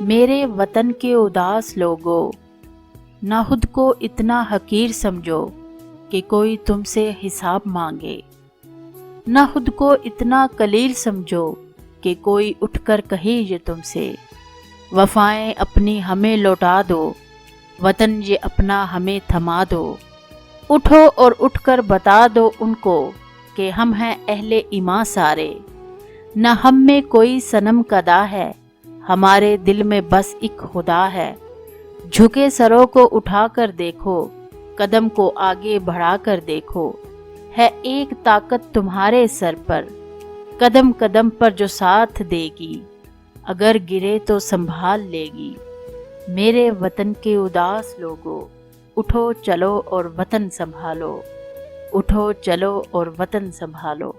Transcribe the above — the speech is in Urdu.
میرے وطن کے اداس لوگو، نہ خود کو اتنا حقیر سمجھو کہ کوئی تم سے حساب مانگے، نہ خود کو اتنا قلیل سمجھو کہ کوئی اٹھ کر کہے یہ تم سے، وفائیں اپنی ہمیں لوٹا دو، وطن یہ اپنا ہمیں تھما دو، اٹھو اور اٹھ کر بتا دو ان کو کہ ہم ہیں اہل ایمان سارے، نہ ہم میں کوئی صنم کدا ہے، ہمارے دل میں بس ایک خدا ہے، جھکے سروں کو اٹھا کر دیکھو، قدم کو آگے بڑھا کر دیکھو، ہے ایک طاقت تمہارے سر پر، قدم قدم پر جو ساتھ دے گی، اگر گرے تو سنبھال لے گی۔ میرے وطن کے اداس لوگو، اٹھو چلو اور وطن سنبھالو، اٹھو چلو اور وطن سنبھالو۔